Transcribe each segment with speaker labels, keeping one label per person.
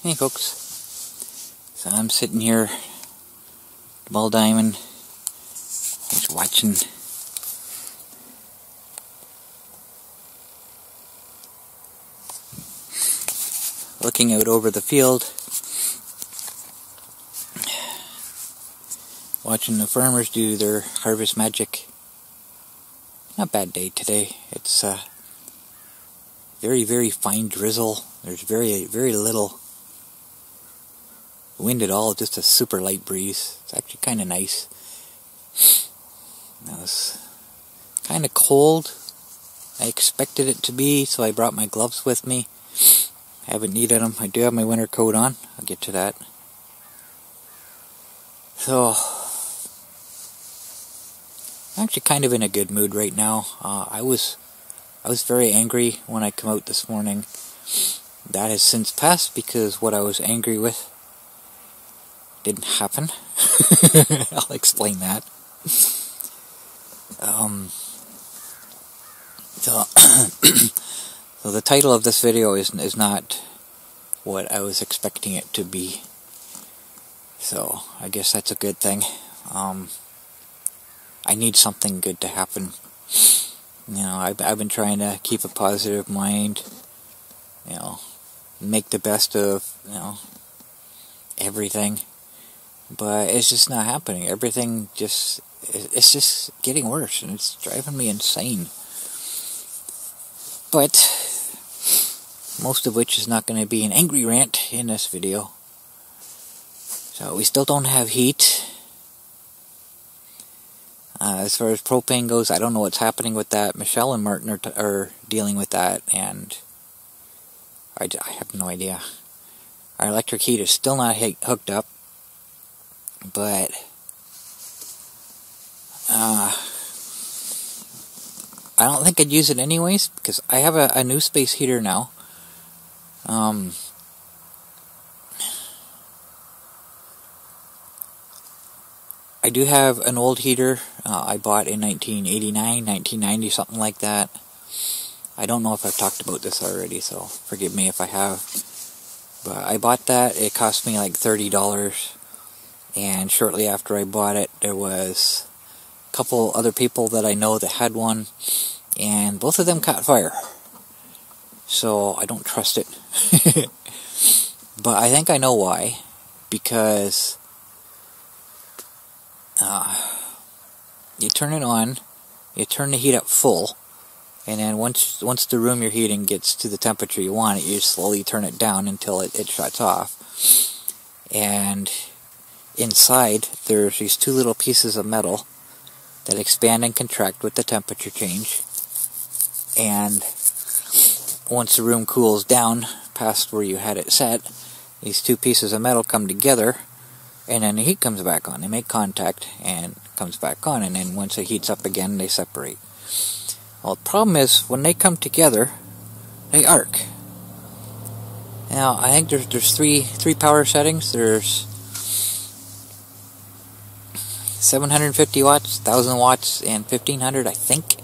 Speaker 1: Hey folks, so I'm sitting here, Ball Diamond, just watching looking out over the field, watching the farmers do their harvest magic. Not a bad day today. It's very, very fine drizzle. There's very, very little wind at all, just a super light breeze. It's actually kind of nice. It was kind of cold. I expected it to be, so I brought my gloves with me. I haven't needed them. I do have my winter coat on. I'll get to that. So, I'm actually kind of in a good mood right now. I was very angry when I come out this morning. That has since passed because what I was angry with didn't happen. I'll explain that. So the title of this video is not what I was expecting it to be. So I guess that's a good thing. I need something good to happen. You know, I've been trying to keep a positive mind. You know, make the best of, everything. But it's just not happening. Everything it's just getting worse, and it's driving me insane. But most of which is not going to be an angry rant in this video. So we still don't have heat. As far as propane goes, I don't know what's happening with that. Michelle and Martin are dealing with that, and I have no idea. Our electric heat is still not hooked up, but I don't think I'd use it anyways, because I have a new space heater now. I do have an old heater I bought in 1989, 1990, something like that. I don't know if I've talked about this already, so forgive me if I have. But I bought that. It cost me like $30. And shortly after I bought it, there was a couple other people that I know that had one. And both of them caught fire. So I don't trust it. But I think I know why. Because you turn it on, you turn the heat up full, and then once the room you're heating gets to the temperature you want it, you slowly turn it down until it shuts off. And inside there's these two little pieces of metal that expand and contract with the temperature change. And once the room cools down past where you had it set, these two pieces of metal come together, and then the heat comes back on. They make contact and comes back on, and then once it heats up again, they separate. Well, the problem is, when they come together, they arc. Now, I think there's three power settings. There's 750 watts, 1000 watts, and 1500, I think.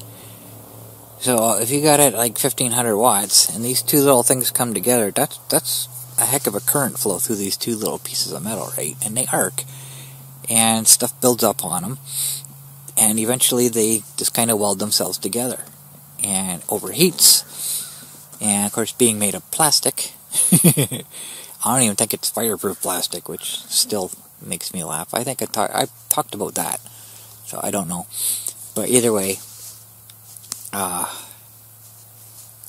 Speaker 1: So, if you got it like 1500 watts, and these two little things come together, that's a heck of a current flow through these two little pieces of metal, right? And they arc, and stuff builds up on them, and eventually they just kind of weld themselves together, and overheats. And of course, being made of plastic, I don't even think it's fireproof plastic, which still makes me laugh. I think I talked about that, so I don't know. But either way, I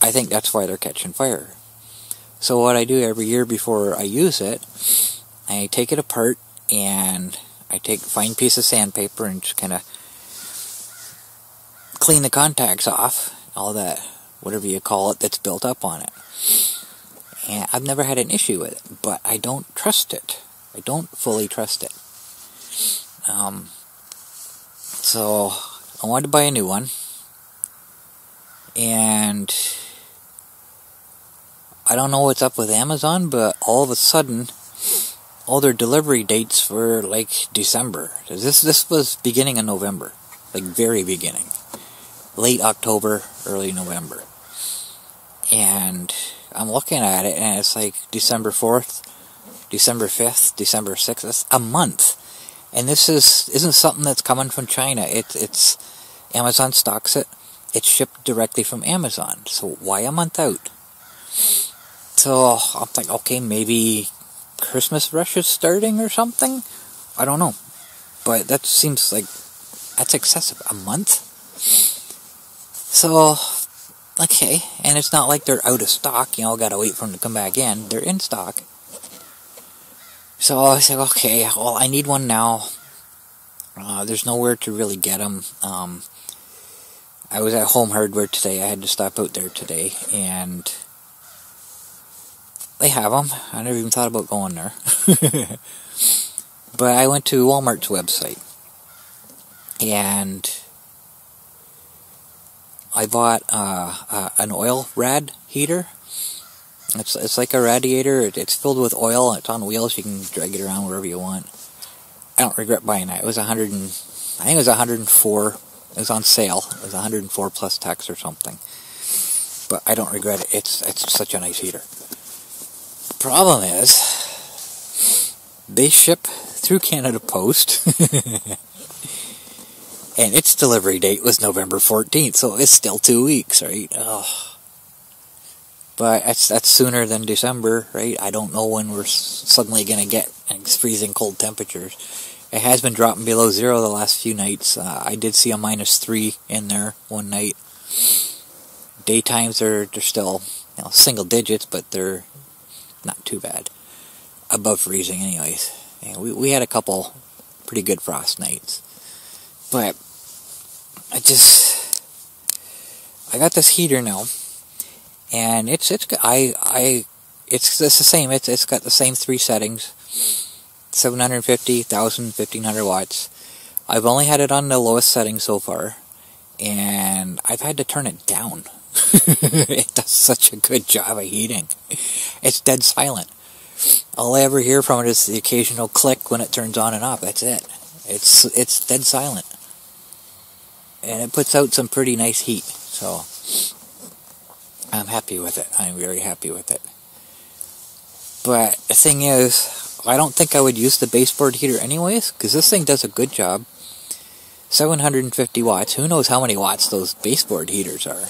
Speaker 1: think that's why they're catching fire. So what I do every year before I use it, I take it apart, and I take a fine piece of sandpaper and just kind of clean the contacts off, all that, whatever you call it, that's built up on it. And I've never had an issue with it, but I don't trust it. I don't fully trust it. So I wanted to buy a new one, and I don't know what's up with Amazon, but all of a sudden, all their delivery dates were like December. This was beginning of November, like very beginning. Late October, early November. And I'm looking at it, and it's like December 4th, December 5th, December 6th. That's a month. And this isn't something that's coming from China. It's Amazon stocks it. It's shipped directly from Amazon. So why a month out? So I'm like, okay, maybe Christmas rush is starting or something? I don't know. But that seems like that's excessive. A month? So, okay. And it's not like they're out of stock. You know, gotta wait for them to come back in. They're in stock. So I said, okay, well, I need one now. There's nowhere to really get them. I was at Home Hardware today. I had to stop out there today, and they have them. I never even thought about going there. But I went to Walmart's website, and I bought an oil rad heater. It's like a radiator. It's filled with oil. It's on wheels. You can drag it around wherever you want. I don't regret buying that. It was I think it was 104. It was on sale. It was 104 plus tax or something. But I don't regret it. It's such a nice heater. Problem is, they ship through Canada Post, and its delivery date was November 14th, so it's still 2 weeks, right? Oh. But that's sooner than December, right? I don't know when we're suddenly going to get freezing cold temperatures. It has been dropping below zero the last few nights. I did see a -3 in there one night. Daytimes they're still, you know, single digits, but they're not too bad. Above freezing anyways. And we had a couple pretty good frost nights. But I got this heater now. And it's the same. It's got the same 3 settings: 750, 1,000, 1,500 watts. I've only had it on the lowest setting so far, and I've had to turn it down. It does such a good job of heating. It's dead silent. All I ever hear from it is the occasional click when it turns on and off. That's it. It's dead silent, and it puts out some pretty nice heat. So I'm happy with it. I'm very happy with it. But the thing is, I don't think I would use the baseboard heater anyways, because this thing does a good job. 750 watts. Who knows how many watts those baseboard heaters are.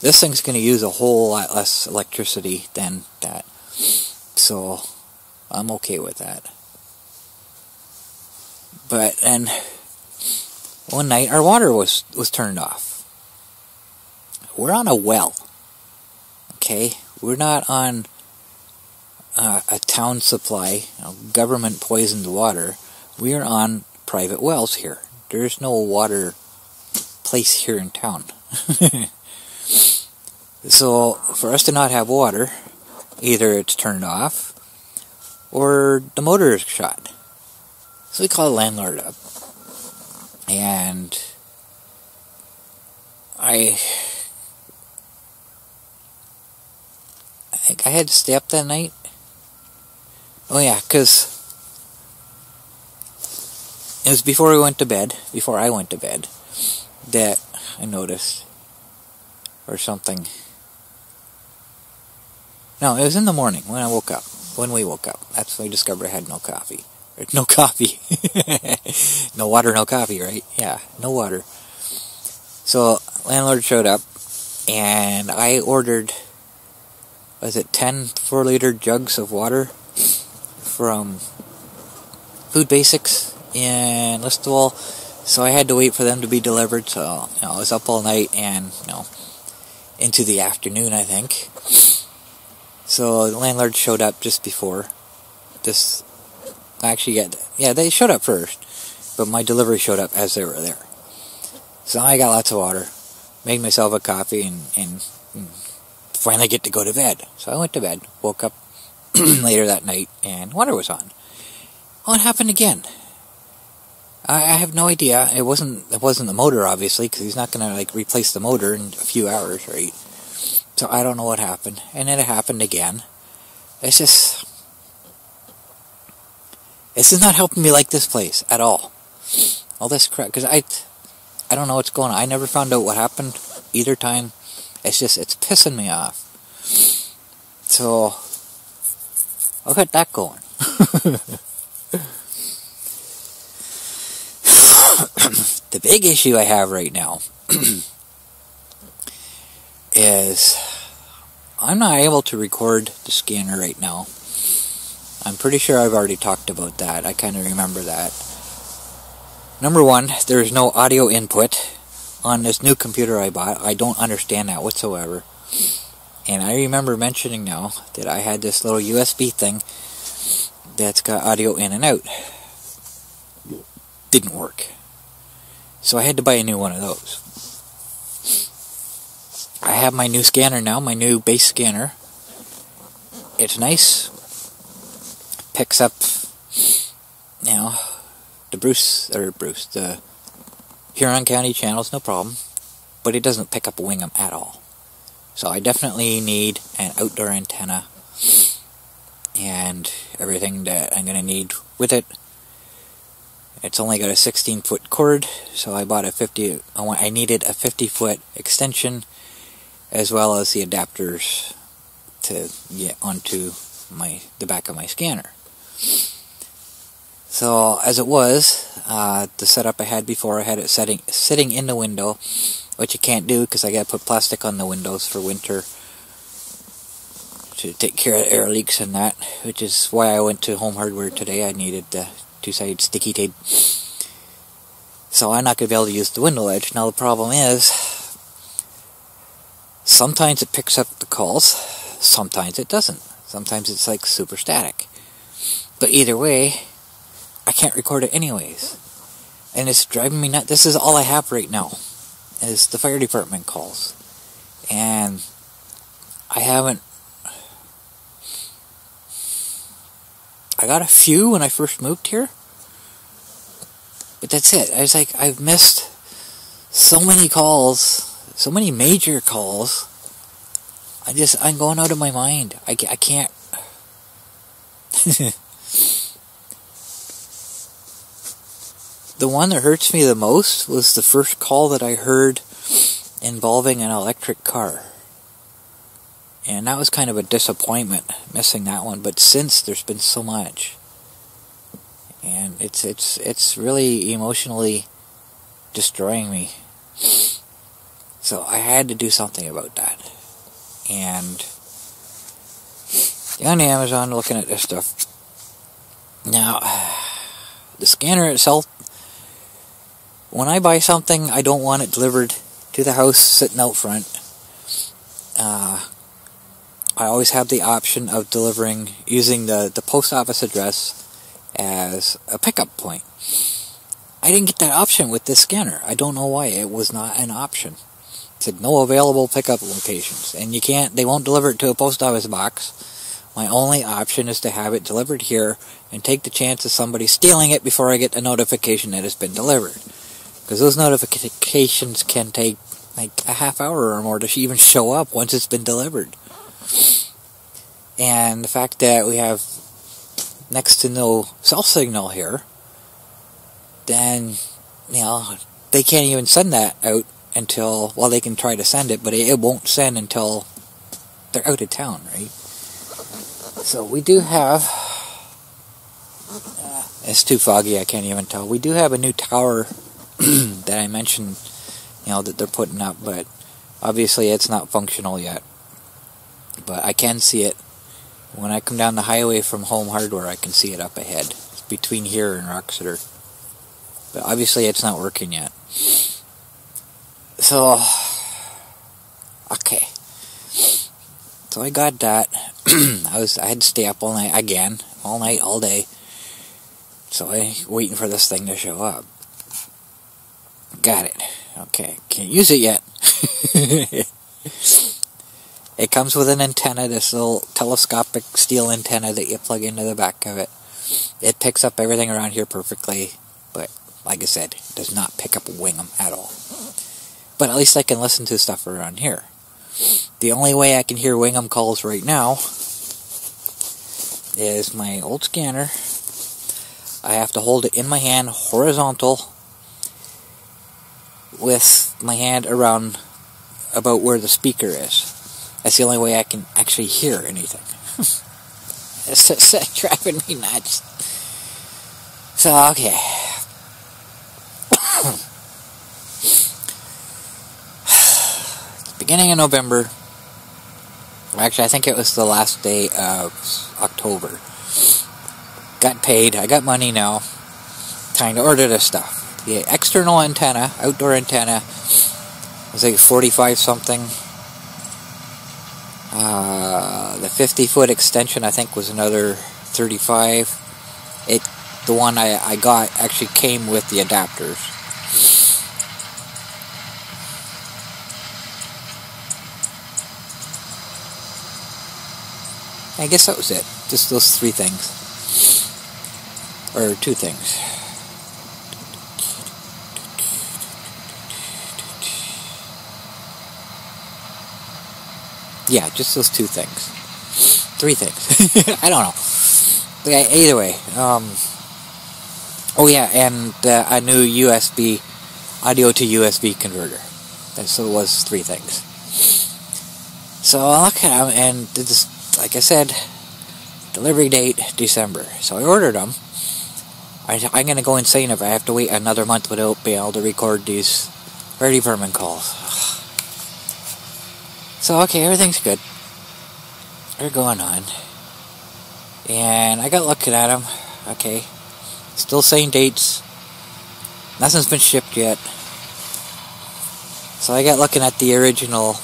Speaker 1: This thing's going to use a whole lot less electricity than that. So I'm okay with that. But then one night our water was turned off. We're on a well. Okay, we're not on a town supply, government poisoned water. We are on private wells here. There's no water place here in town. So, for us to not have water, either it's turned off, or the motor is shot. So we call the landlord up. And I think I had to stay up that night. Oh yeah, because it was before I went to bed, that I noticed, or something. No, it was in the morning when we woke up. That's when we discovered I had no coffee. No coffee. No water, no coffee, right? Yeah, no water. So, landlord showed up, and I ordered, 10 4-liter jugs of water from Food Basics in Listowel. So I had to wait for them to be delivered. So, I was up all night and, into the afternoon, I think. So the landlord showed up just before this. They showed up first, but my delivery showed up as they were there. So I got lots of water, made myself a coffee, and finally get to go to bed. So I went to bed, woke up later that night, and water was on. Oh, it happened again. I have no idea. It wasn't the motor, obviously, because he's not going to replace the motor in a few hours, right? So I don't know what happened. And then it happened again. It's just, this is not helping me like this place at all. All this crap, because I don't know what's going on. I never found out what happened either time. It's pissing me off. So I'll get that going. The big issue I have right now is I'm not able to record the scanner right now. I'm pretty sure I've already talked about that. I kind of remember that. Number one, there's no audio input on this new computer I bought. I don't understand that whatsoever. And I remember mentioning now that I had this little USB thing that's got audio in and out. Didn't work. So I had to buy a new one of those. I have my new scanner now, my new base scanner. It's nice. Picks up, you know, the Huron County channels, no problem. But it doesn't pick up a Wingham at all. So I definitely need an outdoor antenna and everything that I'm going to need with it. It's only got a 16-foot cord, so I bought I needed a 50-foot extension as well as the adapters to get onto the back of my scanner. So as it was, the setup I had before, I had it sitting in the window, which you can't do because I got to put plastic on the windows for winter to take care of air leaks and that, which is why I went to Home Hardware today. I needed the two-sided sticky tape. So I'm not going to be able to use the window ledge. Now the problem is, sometimes it picks up the calls, sometimes it doesn't. Sometimes it's like super static. But either way, I can't record it anyways. And it's driving me nuts. This is all I have right now, is the fire department calls. And I got a few when I first moved here. But that's it. I was like, I've missed so many calls, so many major calls. I'm going out of my mind. I can't. The one that hurts me the most was the first call that I heard involving an electric car. And that was kind of a disappointment, missing that one. But since, there's been so much. And it's really emotionally destroying me. So I had to do something about that. And on Amazon looking at this stuff. Now, the scanner itself, when I buy something, I don't want it delivered to the house sitting out front. I always have the option of using the post office address as a pickup point. I didn't get that option with this scanner. I don't know why. It was not an option. It said no available pickup locations. And they won't deliver it to a post office box. My only option is to have it delivered here and take the chance of somebody stealing it before I get the notification that it's been delivered. Because those notifications can take like a half hour or more to even show up once it's been delivered. And the fact that we have next to no cell signal here, then, they can't even send that out until, well, they can try to send it, but it won't send until they're out of town, right? So we do have, it's too foggy, I can't even tell. We do have a new tower that I mentioned, that they're putting up, but obviously it's not functional yet. But I can see it. When I come down the highway from Home Hardware, I can see it up ahead. It's between here and Roxeter. But obviously it's not working yet. So, okay. So I got that. I had to stay up all night again. All night, all day. So I'm waiting for this thing to show up. Got it. Okay. Can't use it yet. It comes with an antenna, this little telescopic steel antenna that you plug into the back of it. It picks up everything around here perfectly, but like I said, it does not pick up Wingham at all. But at least I can listen to stuff around here. The only way I can hear Wingham calls right now is my old scanner. I have to hold it in my hand, horizontal, with my hand around about where the speaker is. That's the only way I can actually hear anything. It's just driving me nuts. So, okay. Beginning of November. Actually, I think it was the last day of October. Got paid. I got money now. Time to order this stuff. The external antenna, outdoor antenna, was like 45 something. The 50-foot extension, I think, was another 35. The one I got actually came with the adapters. I guess that was it. Just those 3 things. Or 2 things. Yeah, just those 2 things. 3 things. I don't know. Okay, either way. Oh yeah, and a new USB, audio to USB converter. And so it was 3 things. So I look at them, and this, like I said, delivery date December. So I ordered them. I'm going to go insane if I have to wait another month without being able to record these Ready Vermin calls. So, okay, everything's good. They're going on. And I got looking at them. Okay. Still same dates. Nothing's been shipped yet. So I got looking at the original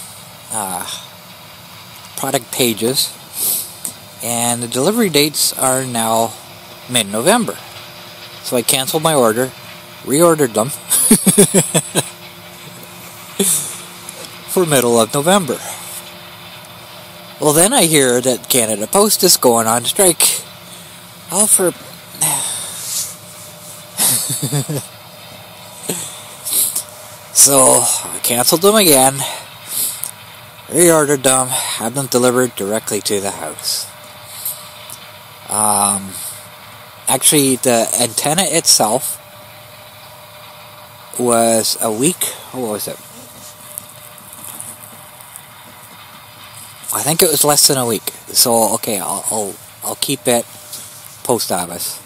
Speaker 1: product pages. And the delivery dates are now mid-November. So I canceled my order, reordered them for middle of November. Well, then I hear that Canada Post is going on strike. All for... So I canceled them again, reordered them, had them delivered directly to the house. Actually, the antenna itself was a week. What was it? I think it was less than a week. So okay, I'll keep it post office,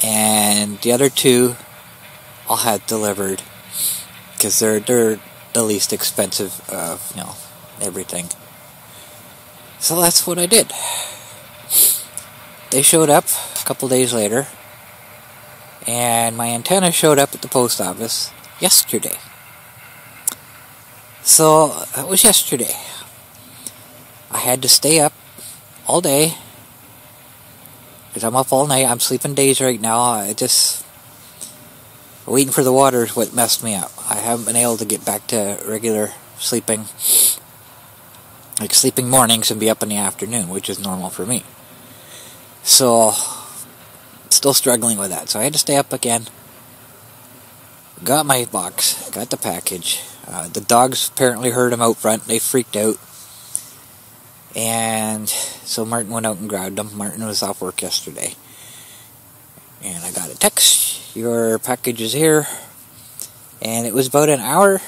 Speaker 1: and the other 2 I'll have delivered because they're the least expensive of everything. So that's what I did. They showed up a couple days later, and my antenna showed up at the post office yesterday. So that was yesterday. I had to stay up all day because I'm up all night. I'm sleeping days right now. Waiting for the water is what messed me up. I haven't been able to get back to regular sleeping, like sleeping mornings and be up in the afternoon, which is normal for me. So, still struggling with that. So I had to stay up again. Got my box. Got the package. The dogs apparently heard him out front. They freaked out. And so Martin went out and grabbed them. Martin was off work yesterday. And I got a text. Your package is here. And it was about an hour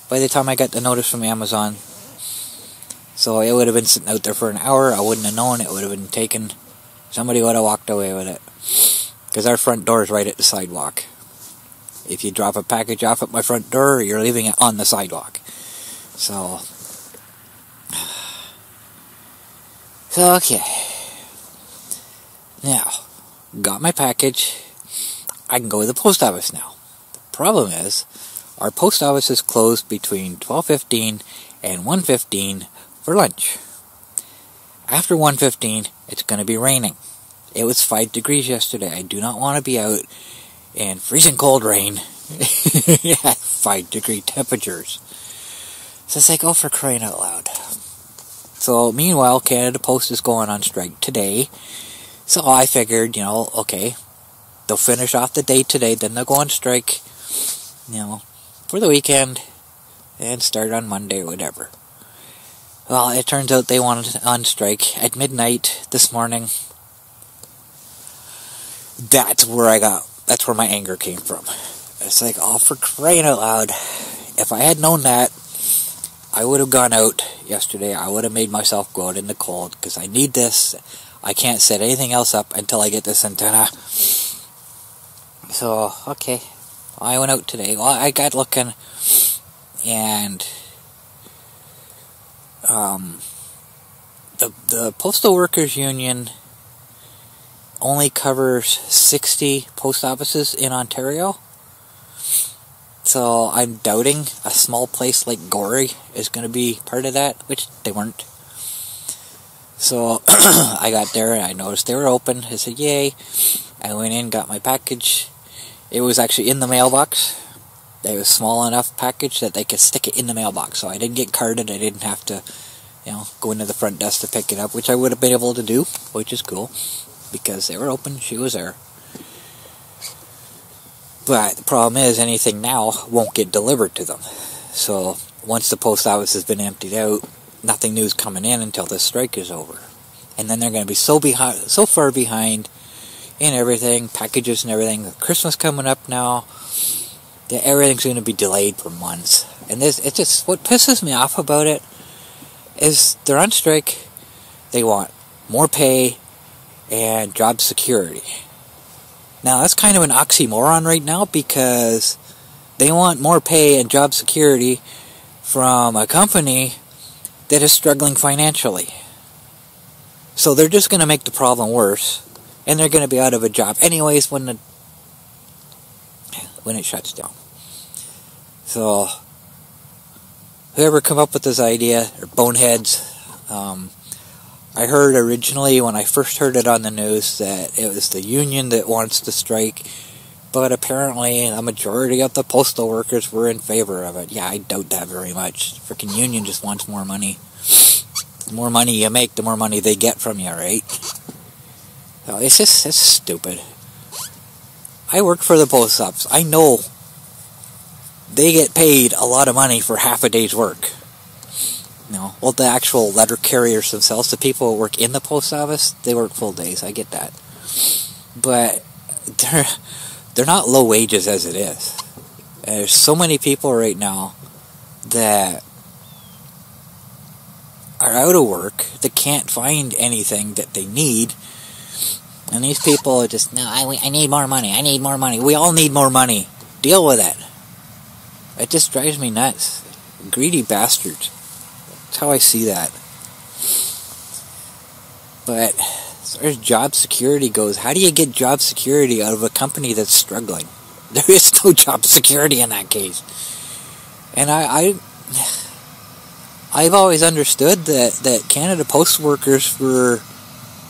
Speaker 1: by the time I got the notice from Amazon. So it would have been sitting out there for an hour. I wouldn't have known. It would have been taken. Somebody would have walked away with it. Because our front door is right at the sidewalk. If you drop a package off at my front door, you're leaving it on the sidewalk. So okay. Now, got my package. I can go to the post office now. The problem is, our post office is closed between 12:15 and 1:15 for lunch. After 1:15, it's going to be raining. It was 5 degrees yesterday. I do not want to be out in freezing cold rain at 5-degree temperatures. So it's like, oh, for crying out loud. So, meanwhile, Canada Post is going on strike today. So I figured, okay, they'll finish off the day today, then they'll go on strike, for the weekend, and start on Monday or whatever. Well, it turns out they wanted on strike at midnight this morning. That's where my anger came from. It's like, oh, for crying out loud. If I had known that, I would have gone out yesterday. I would have made myself go out in the cold, because I need this. I can't set anything else up until I get this antenna. So, okay. I went out today. Well, I got looking, and the Postal Workers Union only covers 60 post offices in Ontario. So I'm doubting a small place like Gorey is going to be part of that, which they weren't. So I got there and I noticed they were open. I said, yay. I went in, got my package. It was actually in the mailbox. It was small enough package that they could stick it in the mailbox. So I didn't get carded. I didn't have to, go into the front desk to pick it up, which I would have been able to do, which is cool. Because they were open, she was there. But the problem is, anything now won't get delivered to them. So, once the post office has been emptied out, nothing new's coming in until this strike is over. And then they're going to be so far behind in everything, packages and everything. Christmas coming up now, everything's going to be delayed for months. And what pisses me off about it is they're on strike, they want more pay and job security. Now, that's kind of an oxymoron right now, because they want more pay and job security from a company that is struggling financially. So they're just going to make the problem worse, and they're going to be out of a job anyways when it shuts down. So, whoever come up with this idea, are boneheads. I heard originally, when I first heard it on the news, that it was the union that wants to strike, but apparently a majority of the postal workers were in favor of it. Yeah, I doubt that very much. The freaking union just wants more money. The more money you make, the more money they get from you, right? So it's stupid. I work for the post office. I know they get paid a lot of money for half a day's work. Well, the actual letter carriers themselves, the people who work in the post office, they work full days. I get that. But they're not low wages as it is. There's so many people right now that are out of work, that can't find anything that they need. And these people are just, no, I need more money. I need more money. We all need more money. Deal with it. It just drives me nuts. Greedy bastards. That's how I see that. But as far as job security goes, how do you get job security out of a company that's struggling? There is no job security in that case. And I've always understood that Canada Post workers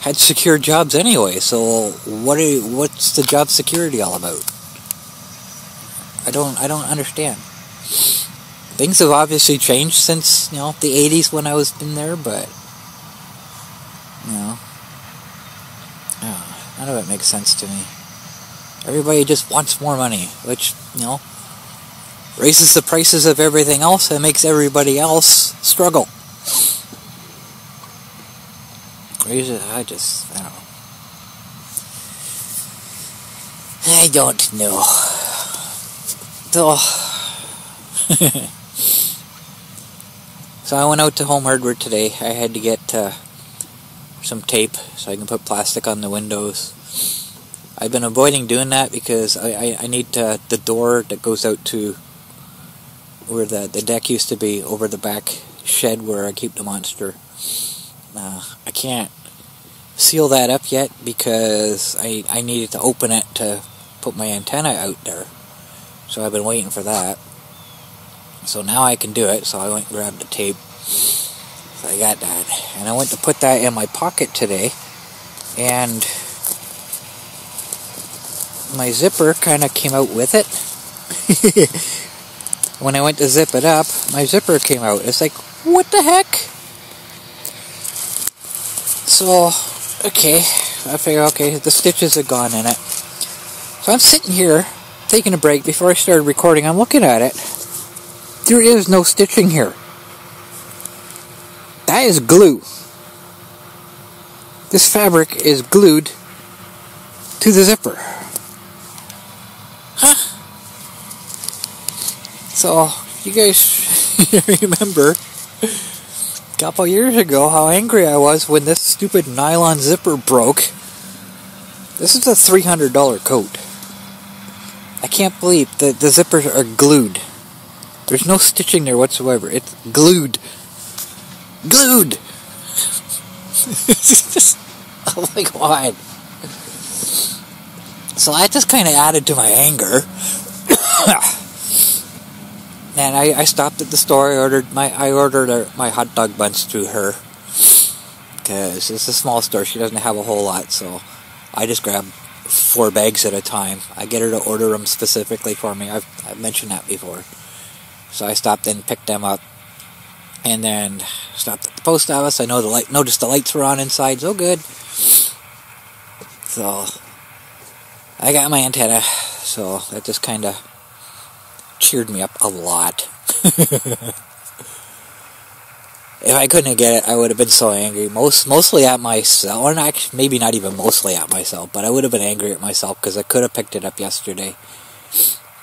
Speaker 1: had secure jobs anyway. So what's the job security all about? I don't understand. Things have obviously changed since, the 80s when I was in there, but, none of it makes sense to me. Everybody just wants more money, which, raises the prices of everything else and makes everybody else struggle. I don't know. So I went out to Home Hardware today. I had to get some tape so I can put plastic on the windows. I've been avoiding doing that because I need the door that goes out to where the deck used to be, over the back shed where I keep the monster. I can't seal that up yet because I needed to open it to put my antenna out there. So I've been waiting for that. So now I can do it, so I went and grabbed the tape. So I got that. And I went to put that in my pocket today, and my zipper kind of came out with it. When I went to zip it up, my zipper came out. It's like, what the heck? So, okay, I figure, okay, the stitches are gone in it. So I'm sitting here, taking a break before I started recording. I'm looking at it. There is no stitching here. That is glue. This fabric is glued to the zipper. Huh? So, you guys remember couple years ago how angry I was when this stupid nylon zipper broke. This is a $300 coat. I can't believe the zippers are glued. There's no stitching there whatsoever. It's glued. Glued! It's just, oh my god. So that just kind of added to my anger. And I stopped at the store. I ordered my hot dog buns through her, because it's a small store. She doesn't have a whole lot, so I just grab 4 bags at a time. I get her to order them specifically for me. I've mentioned that before. So I stopped in, picked them up, and then stopped at the post office. I noticed the lights were on inside. So good. So I got my antenna. So that just kind of cheered me up a lot. If I couldn't get it, I would have been so angry. Mostly at myself, or not, maybe not even mostly at myself, but I would have been angry at myself because I could have picked it up yesterday.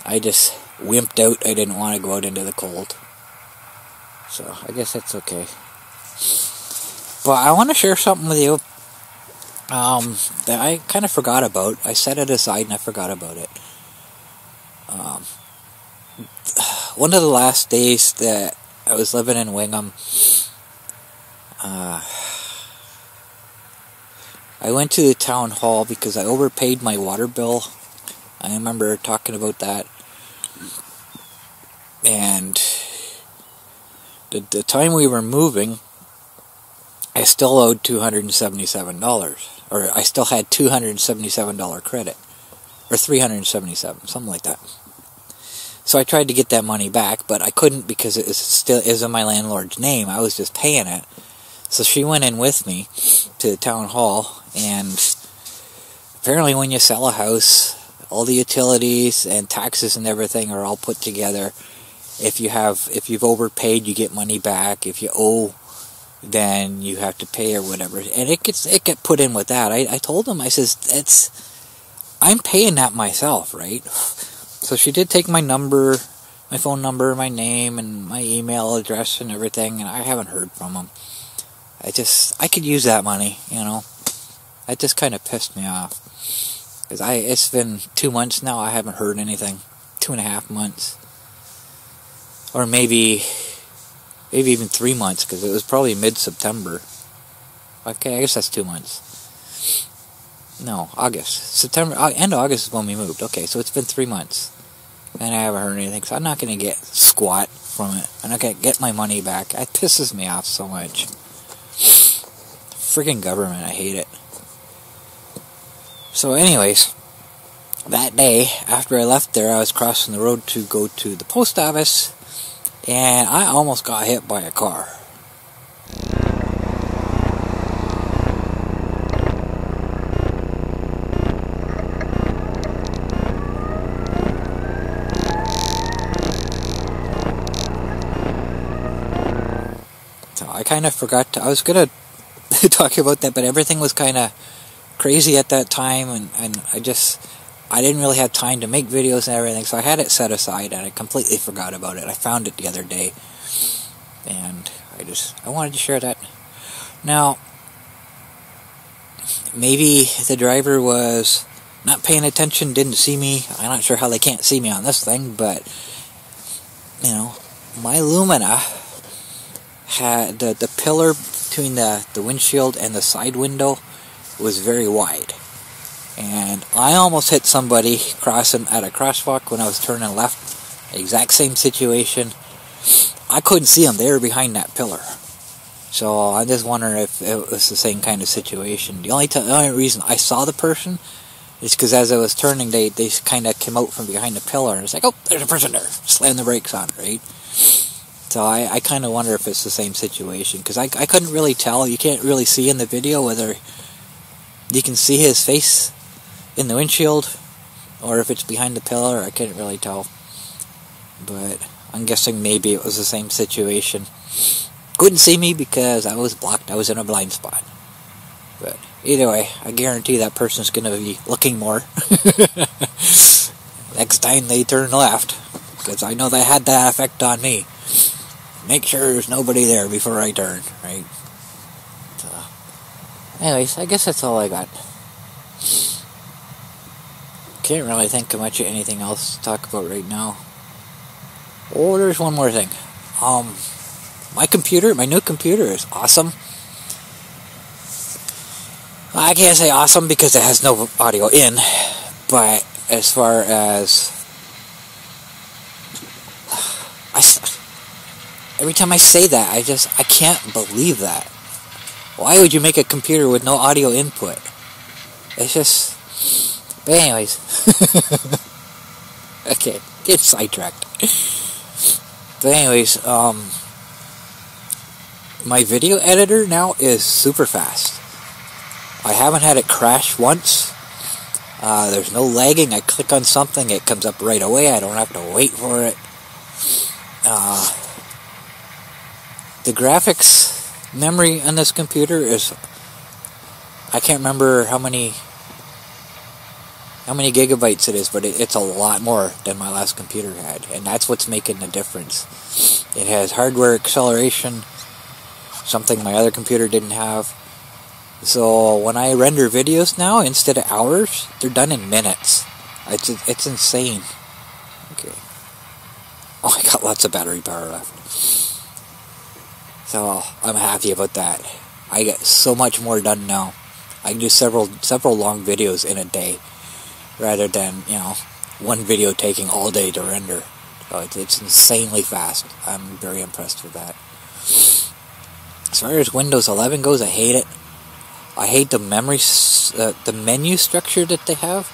Speaker 1: I just wimped out. I didn't want to go out into the cold. So I guess that's okay. But I want to share something with you that I kind of forgot about. I set it aside and I forgot about it. One of the last days that I was living in Wingham, I went to the town hall because I overpaid my water bill. I remember talking about that. And the time we were moving, I still owed $277. Or I still had $277 credit. Or $377, something like that. So I tried to get that money back, but I couldn't because it is in my landlord's name. I was just paying it. So she went in with me to the town hall, and apparently when you sell a house, all the utilities and taxes and everything are all put together. If you've overpaid, you get money back. If you owe, then you have to pay or whatever. And it gets put in with that. I told him, I says, I'm paying that myself, right? So she did take my number, my phone number, my name, and my email address and everything, and I haven't heard from them. I could use that money, you know. That just kind of pissed me off. Because it's been 2 months now, I haven't heard anything. 2.5 months. Or maybe even 3 months, because it was probably mid-September. Okay, I guess that's 2 months. No, August. September, end of August is when we moved. Okay, so it's been 3 months. And I haven't heard anything, so I'm not going to get squat from it. I'm not going to get my money back. It pisses me off so much. Friggin' government, I hate it. So anyways, that day, after I left there, I was crossing the road to go to the post office, and I almost got hit by a car. I kind of forgot I was going to talk about that, but everything was kind of crazy at that time, and I didn't really have time to make videos and everything, so I had it set aside, and I completely forgot about it. I found it the other day, and I wanted to share that. Now, maybe the driver was not paying attention, didn't see me. I'm not sure how they can't see me on this thing, but, you know, my Lumina had the pillar between the windshield and the side window was very wide, and I almost hit somebody crossing at a crosswalk when I was turning left. Exact same situation. I couldn't see them; they were behind that pillar. So I'm just wondering if it was the same kind of situation. The only reason I saw the person is because as I was turning, they kind of came out from behind the pillar, and it's like, oh, there's a person there. Slam the brakes on, right? So I kind of wonder if it's the same situation, because I couldn't really tell. You can't really see in the video whether you can see his face in the windshield or if it's behind the pillar. I couldn't really tell. But I'm guessing maybe it was the same situation. Couldn't see me because I was blocked. I was in a blind spot. But either way, I guarantee that person's going to be looking more next time they turn left, because I know they had that effect on me. make sure there's nobody there before I turn, right? So, anyways, I guess that's all I got. Can't really think of much of anything else to talk about right now. Oh, there's one more thing. My new computer is awesome. I can't say awesome because it has no audio in, but as far as every time I say that, I can't believe that. Why would you make a computer with no audio input? It's just, but anyways, okay, get sidetracked. But anyways, my video editor now is super fast. I haven't had it crash once. There's no lagging. I click on something, it comes up right away. I don't have to wait for it. The graphics memory on this computer is, I can't remember how many gigabytes it is, but it's a lot more than my last computer had, and that's what's making the difference. It has hardware acceleration, something my other computer didn't have. So when I render videos now, instead of hours, they're done in minutes. It's insane. Okay. Oh, I got lots of battery power left. So I'm happy about that. I get so much more done now. I can do several long videos in a day, rather than, one video taking all day to render. So it's insanely fast. I'm very impressed with that. As far as Windows 11 goes, I hate it. I hate the the menu structure that they have.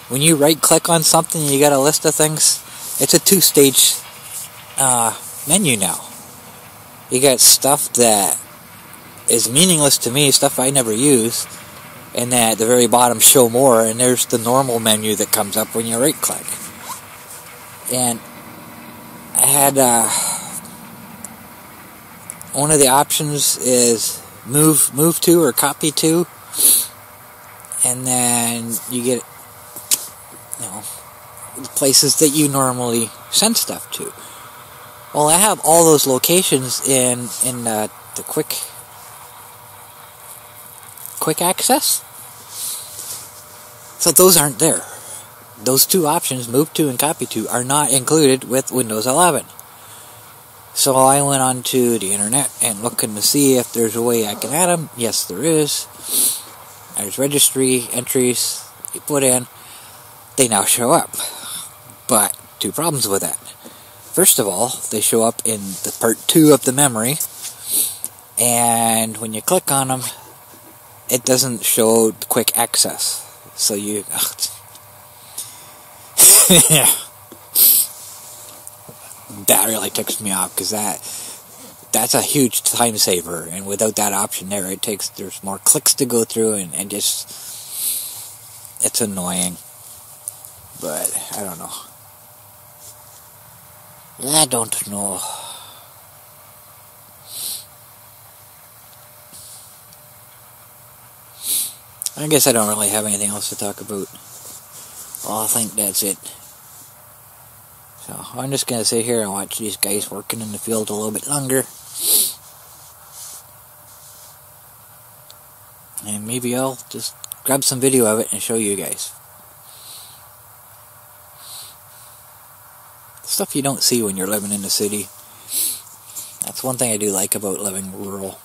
Speaker 1: When you right-click on something, you got a list of things. It's a 2-stage menu now. You got stuff that is meaningless to me, stuff I never use, and then at the very bottom, show more, and there's the normal menu that comes up when you right-click. And I had one of the options is move to or copy to, and then you get the places that you normally send stuff to. Well, I have all those locations in the quick access, so those aren't there. Those two options, move to and copy to, are not included with Windows 11. So I went onto the internet and looking to see if there's a way I can add them. Yes, there is. There's registry entries you put in. They now show up. But two problems with that. First of all, they show up in the part 2 of the memory. And when you click on them, it doesn't show the quick access. So you... That really ticks me off, because that's a huge time saver, and without that option there's more clicks to go through, and just, it's annoying. But I don't know. I guess I don't really have anything else to talk about. Well, I think that's it. So I'm just going to sit here and watch these guys working in the field a little bit longer. And maybe I'll just grab some video of it and show you guys. Stuff you don't see when you're living in the city. That's one thing I do like about living rural.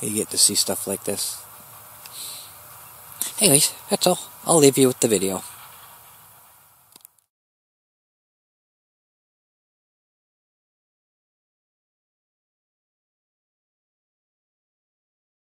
Speaker 1: You get to see stuff like this. Anyways, that's all. I'll leave you with the video.